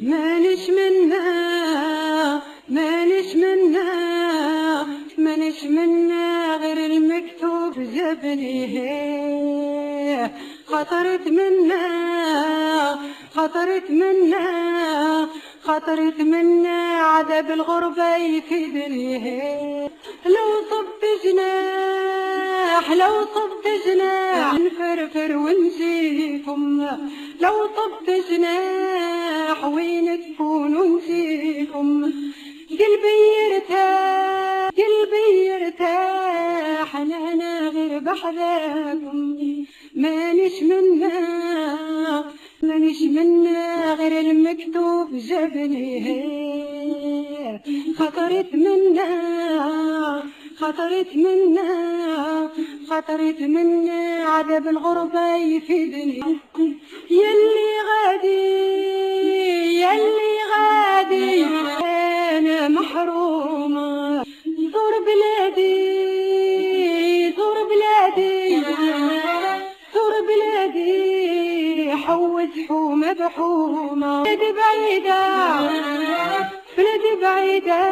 مانيش منا مانيش منا مانيش منا غير المكتوب جابني خطرت منا خطرت منا خطرت منا عذاب الغربة يفيدني لو صبت جناح لو صبت جناح نفرفر ونجيكم لو صبت جناح وين تكونوا نجيكم قلبي يرتاح قلبي يرتاح انا غير بحذاكم مانيش منا مانيش منا غير المكتوب جابني خطرت منا خطرت منا خطرت منا عذاب الغربة يفيدني يلي غادي يلي غادي انا محرومة زور بلادي زور بلادي زور بلادي حوز حومة بحومة بلادي بعيدة بلادي بعيدة